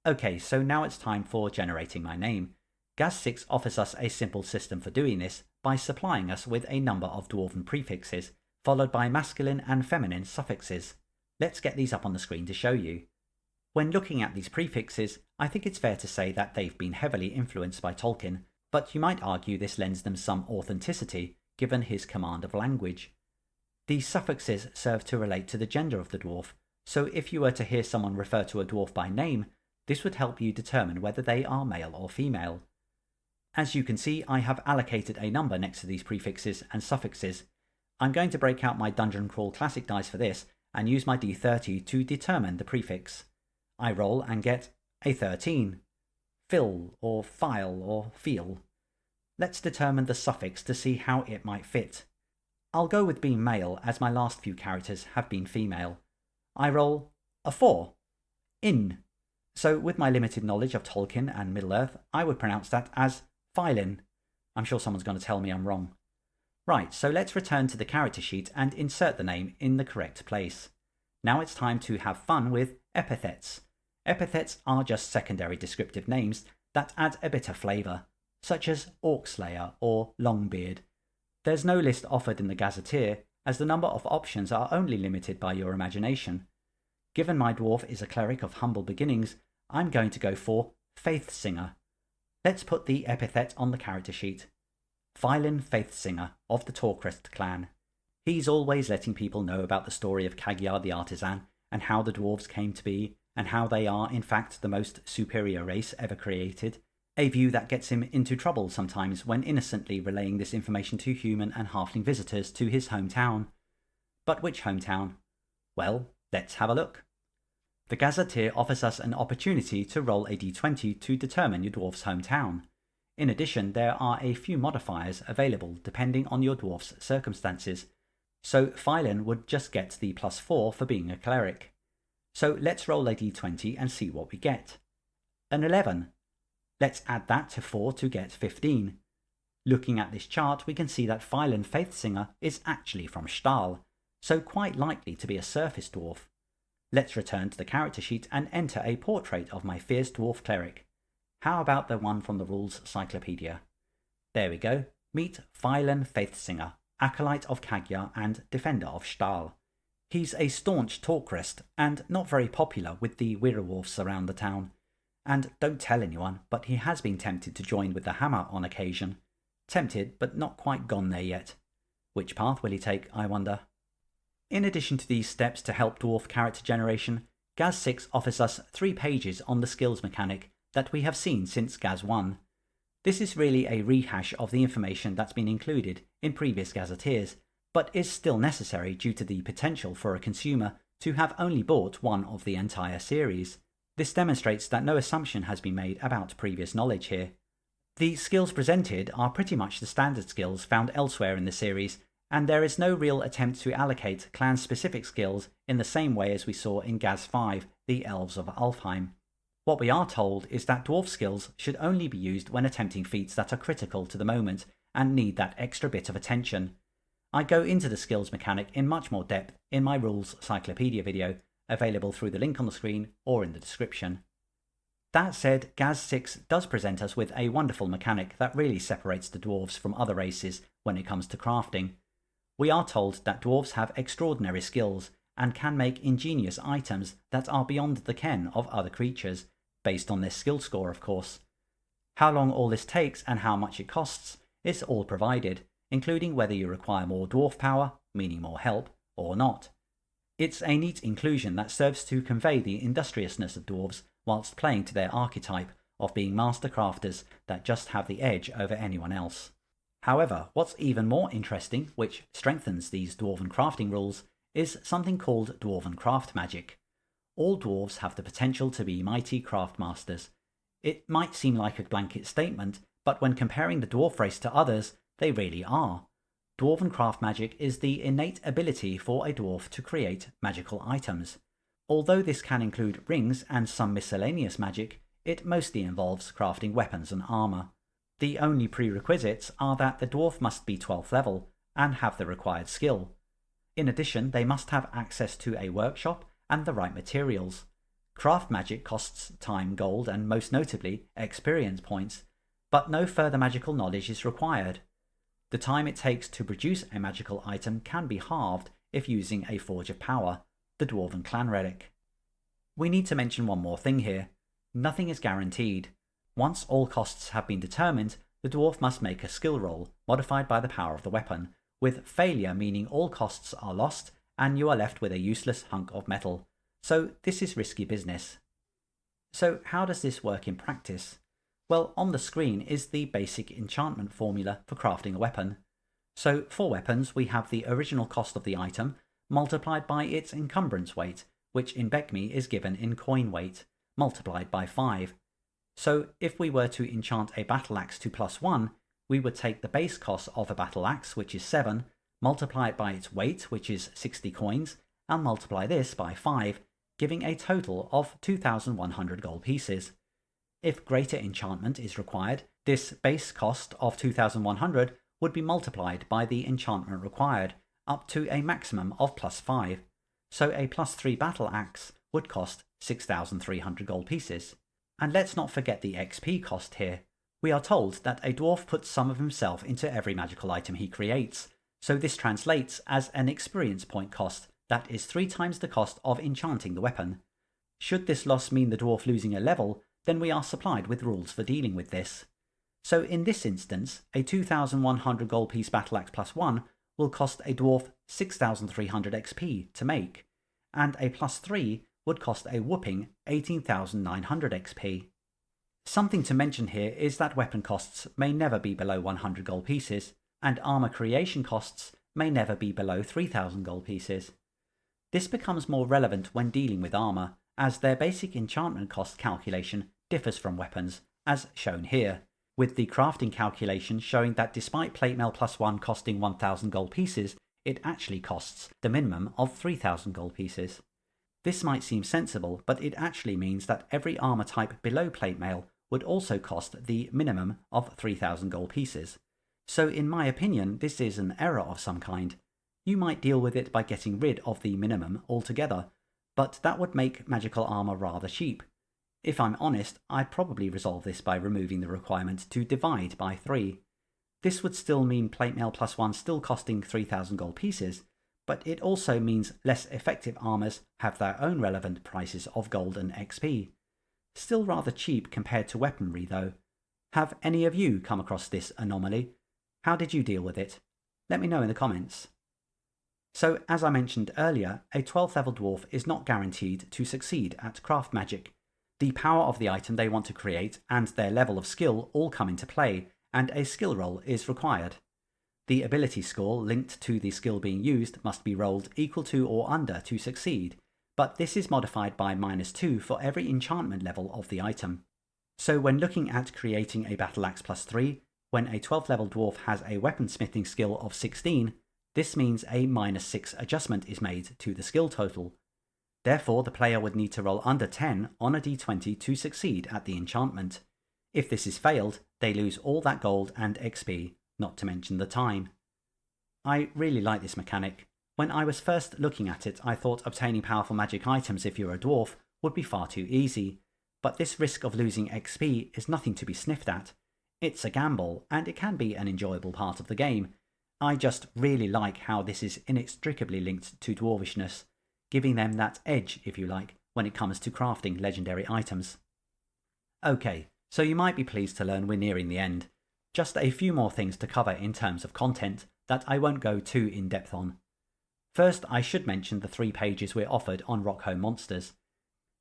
Okay, so now it's time for generating my name. Gaz6 offers us a simple system for doing this by supplying us with a number of dwarven prefixes followed by masculine and feminine suffixes. Let's get these up on the screen to show you. When looking at these prefixes, I think it's fair to say that they've been heavily influenced by Tolkien, but you might argue this lends them some authenticity given his command of language. These suffixes serve to relate to the gender of the dwarf, so if you were to hear someone refer to a dwarf by name, this would help you determine whether they are male or female. As you can see, I have allocated a number next to these prefixes and suffixes. I'm going to break out my Dungeon Crawl Classic dice for this and use my D30 to determine the prefix. I roll and get a 13. Fill or file or feel. Let's determine the suffix to see how it might fit. I'll go with being male as my last few characters have been female. I roll a 4. In. So with my limited knowledge of Tolkien and Middle-earth, I would pronounce that as Phylin. I'm sure someone's going to tell me I'm wrong. Right, so let's return to the character sheet and insert the name in the correct place. Now it's time to have fun with epithets. Epithets are just secondary descriptive names that add a bit of flavour, such as Orcslayer or Longbeard. There's no list offered in the Gazetteer, as the number of options are only limited by your imagination. Given my dwarf is a cleric of humble beginnings, I'm going to go for Faithsinger. Let's put the epithet on the character sheet. Phylin Faithsinger of the Torcrest clan. He's always letting people know about the story of Cagyar the Artisan, and how the dwarves came to be, and how they are in fact the most superior race ever created, a view that gets him into trouble sometimes when innocently relaying this information to human and halfling visitors to his hometown. But which hometown? Well, let's have a look. The Gazetteer offers us an opportunity to roll a d20 to determine your dwarf's hometown. In addition, there are a few modifiers available depending on your dwarf's circumstances, so Phylin would just get the +4 for being a cleric. So let's roll a d20 and see what we get. An 11. Let's add that to 4 to get 15. Looking at this chart, we can see that Phylin Faithsinger is actually from Stahl, so quite likely to be a surface dwarf. Let's return to the character sheet and enter a portrait of my fierce dwarf cleric. How about the one from the Rules Cyclopedia? There we go. Meet Phylin Faithsinger, acolyte of Cagyar and defender of Stahl. He's a staunch Torcrest and not very popular with the werewolves around the town. And don't tell anyone, but he has been tempted to join with the Hammer on occasion. Tempted, but not quite gone there yet. Which path will he take, I wonder? In addition to these steps to help dwarf character generation, Gaz6 offers us 3 pages on the skills mechanic that we have seen since Gaz1. This is really a rehash of the information that's been included in previous Gazetteers, but is still necessary due to the potential for a consumer to have only bought one of the entire series. This demonstrates that no assumption has been made about previous knowledge here. The skills presented are pretty much the standard skills found elsewhere in the series, and there is no real attempt to allocate clan-specific skills in the same way as we saw in Gaz5, the Elves of Alfheim. What we are told is that dwarf skills should only be used when attempting feats that are critical to the moment and need that extra bit of attention. I go into the skills mechanic in much more depth in my Rules Cyclopedia video, available through the link on the screen or in the description. That said, Gaz6 does present us with a wonderful mechanic that really separates the dwarves from other races when it comes to crafting. We are told that dwarves have extraordinary skills and can make ingenious items that are beyond the ken of other creatures, based on their skill score of course. How long all this takes and how much it costs is all provided, including whether you require more dwarf power, meaning more help, or not. It's a neat inclusion that serves to convey the industriousness of dwarves whilst playing to their archetype of being master crafters that just have the edge over anyone else. However, what's even more interesting, which strengthens these dwarven crafting rules, is something called dwarven craft magic. All dwarves have the potential to be mighty craft masters. It might seem like a blanket statement, but when comparing the dwarf race to others, they really are. Dwarven craft magic is the innate ability for a dwarf to create magical items. Although this can include rings and some miscellaneous magic, it mostly involves crafting weapons and armour. The only prerequisites are that the dwarf must be 12th level and have the required skill. In addition, they must have access to a workshop and the right materials. Craft magic costs time, gold, and most notably, experience points, but no further magical knowledge is required. The time it takes to produce a magical item can be halved if using a Forge of Power, the Dwarven clan relic. We need to mention one more thing here. Nothing is guaranteed. Once all costs have been determined, the dwarf must make a skill roll, modified by the power of the weapon, with failure meaning all costs are lost and you are left with a useless hunk of metal. So this is risky business. So how does this work in practice? Well, on the screen is the basic enchantment formula for crafting a weapon. So for weapons, we have the original cost of the item multiplied by its encumbrance weight, which in BECMI is given in coin weight, multiplied by 5. So if we were to enchant a battle axe to +1, we would take the base cost of a battle axe, which is 7, multiply it by its weight, which is 60 coins, and multiply this by 5, giving a total of 2,100 gold pieces. If greater enchantment is required, this base cost of 2,100 would be multiplied by the enchantment required, up to a maximum of +5. So a +3 battle axe would cost 6,300 gold pieces. And let's not forget the XP cost here. We are told that a dwarf puts some of himself into every magical item he creates, so this translates as an experience point cost that is 3 times the cost of enchanting the weapon. Should this loss mean the dwarf losing a level, then we are supplied with rules for dealing with this. So in this instance, a 2,100 gold piece battle axe +1 will cost a dwarf 6,300 XP to make, and a +3 would cost a whopping 18,900 XP. Something to mention here is that weapon costs may never be below 100 gold pieces, and armor creation costs may never be below 3,000 gold pieces. This becomes more relevant when dealing with armor, as their basic enchantment cost calculation differs from weapons, as shown here, with the crafting calculation showing that despite plate mail +1 costing 1,000 gold pieces, it actually costs the minimum of 3,000 gold pieces. This might seem sensible, but it actually means that every armor type below plate mail would also cost the minimum of 3,000 gold pieces. So in my opinion, this is an error of some kind. You might deal with it by getting rid of the minimum altogether, but that would make magical armor rather cheap. If I'm honest, I'd probably resolve this by removing the requirement to divide by 3. This would still mean plate mail +1 still costing 3,000 gold pieces, but it also means less effective armors have their own relevant prices of gold and XP. Still rather cheap compared to weaponry though. Have any of you come across this anomaly? How did you deal with it? Let me know in the comments. So as I mentioned earlier, a 12th level dwarf is not guaranteed to succeed at craft magic. The power of the item they want to create and their level of skill all come into play, and a skill roll is required. The ability score linked to the skill being used must be rolled equal to or under to succeed, but this is modified by -2 for every enchantment level of the item. So when looking at creating a battle axe +3, when a 12th level dwarf has a weaponsmithing skill of 16, this means a -6 adjustment is made to the skill total. Therefore, the player would need to roll under 10 on a d20 to succeed at the enchantment. If this is failed, they lose all that gold and XP, not to mention the time. I really like this mechanic. When I was first looking at it, I thought obtaining powerful magic items if you're a dwarf would be far too easy, but this risk of losing XP is nothing to be sniffed at. It's a gamble, and it can be an enjoyable part of the game. I just really like how this is inextricably linked to dwarvishness, giving them that edge, if you like, when it comes to crafting legendary items. Okay, so you might be pleased to learn we're nearing the end. Just a few more things to cover in terms of content that I won't go too in depth on. First, I should mention the 3 pages we're offered on Rockhome Monsters.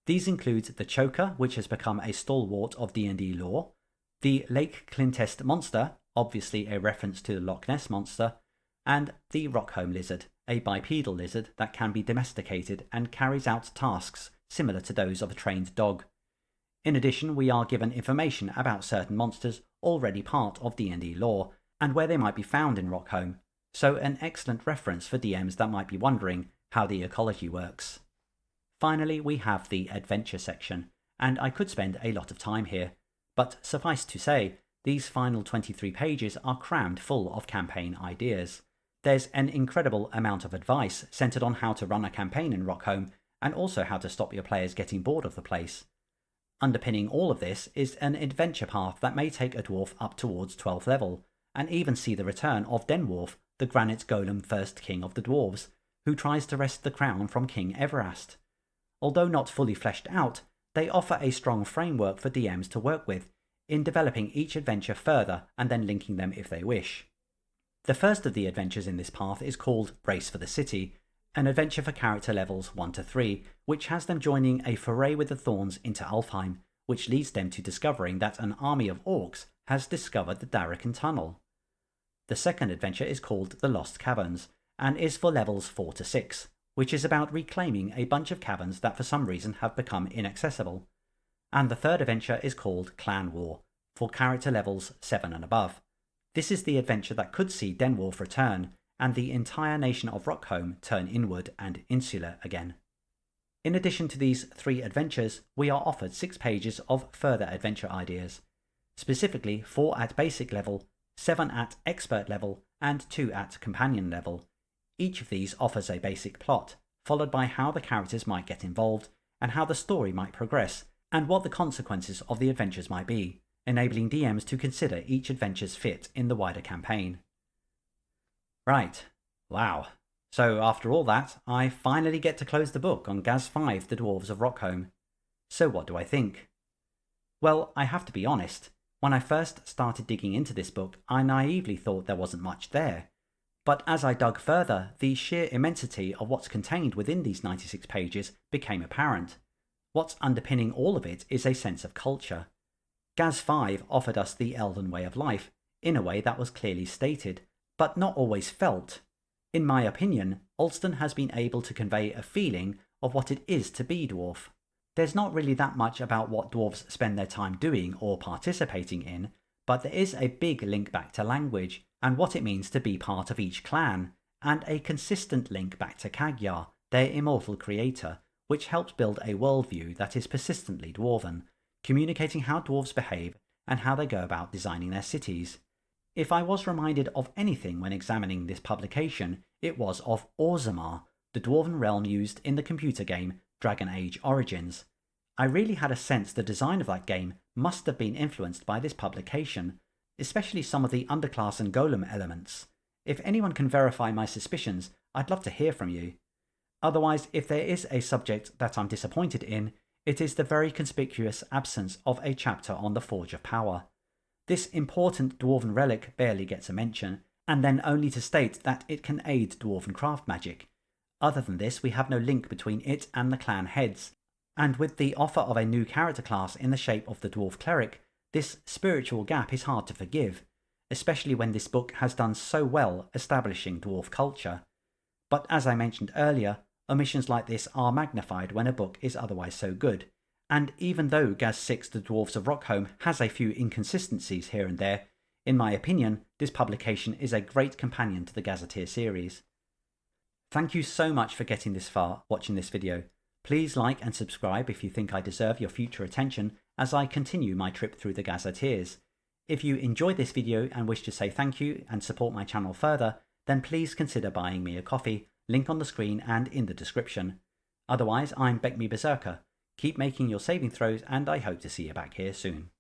These include the Choker, which has become a stalwart of D&D lore, the Lake Clintest monster, obviously a reference to the Loch Ness monster, and the Rockhome lizard, a bipedal lizard that can be domesticated and carries out tasks similar to those of a trained dog. In addition, we are given information about certain monsters already part of D&D lore, and where they might be found in Rockhome, so an excellent reference for DMs that might be wondering how the ecology works. Finally, we have the adventure section, and I could spend a lot of time here, but suffice to say, these final 23 pages are crammed full of campaign ideas. There's an incredible amount of advice centered on how to run a campaign in Rockhome, and also how to stop your players getting bored of the place. Underpinning all of this is an adventure path that may take a dwarf up towards 12th level, and even see the return of Denwarf, the granite golem first king of the dwarves, who tries to wrest the crown from King Everast. Although not fully fleshed out, they offer a strong framework for DMs to work with, in developing each adventure further and then linking them if they wish. The first of the adventures in this path is called Race for the City, an adventure for character levels 1 to 3, which has them joining a foray with the Thorns into Alfheim, which leads them to discovering that an army of orcs has discovered the Darrakan Tunnel. The second adventure is called The Lost Caverns, and is for levels 4 to 6, which is about reclaiming a bunch of caverns that for some reason have become inaccessible. And the third adventure is called Clan War, for character levels 7 and above. This is the adventure that could see Denwarf return, and the entire nation of Rockhome turn inward and insular again. In addition to these 3 adventures, we are offered 6 pages of further adventure ideas, specifically 4 at basic level, 7 at expert level, and 2 at companion level. Each of these offers a basic plot, followed by how the characters might get involved, and how the story might progress, and what the consequences of the adventures might be, enabling DMs to consider each adventure's fit in the wider campaign. Right, wow. So after all that, I finally get to close the book on Gaz6 The Dwarves of Rockhome. So what do I think? Well, I have to be honest, when I first started digging into this book, I naively thought there wasn't much there. But as I dug further, the sheer immensity of what's contained within these 96 pages became apparent. What's underpinning all of it is a sense of culture. Gaz6 offered us the elven way of life, in a way that was clearly stated, but not always felt. In my opinion, Allston has been able to convey a feeling of what it is to be dwarf. There's not really that much about what dwarves spend their time doing or participating in, but there is a big link back to language and what it means to be part of each clan, and a consistent link back to Cagyar, their immortal creator, which helps build a worldview that is persistently dwarven, communicating how dwarves behave and how they go about designing their cities. If I was reminded of anything when examining this publication, it was of Orzammar, the dwarven realm used in the computer game Dragon Age Origins. I really had a sense the design of that game must have been influenced by this publication, especially some of the underclass and golem elements. If anyone can verify my suspicions, I'd love to hear from you. Otherwise, if there is a subject that I'm disappointed in, it is the very conspicuous absence of a chapter on the Forge of Power. This important dwarven relic barely gets a mention, and then only to state that it can aid dwarven craft magic. Other than this, we have no link between it and the clan heads, and with the offer of a new character class in the shape of the Dwarf Cleric, this spiritual gap is hard to forgive, especially when this book has done so well establishing dwarf culture. But as I mentioned earlier, omissions like this are magnified when a book is otherwise so good, and even though Gaz6 The Dwarves of Rockhome has a few inconsistencies here and there, in my opinion, this publication is a great companion to the Gazetteer series. Thank you so much for getting this far watching this video. Please like and subscribe if you think I deserve your future attention as I continue my trip through the Gazetteers. If you enjoyed this video and wish to say thank you and support my channel further, then please consider buying me a coffee, link on the screen and in the description. Otherwise, I'm BECMI Berserker. Keep making your saving throws and I hope to see you back here soon.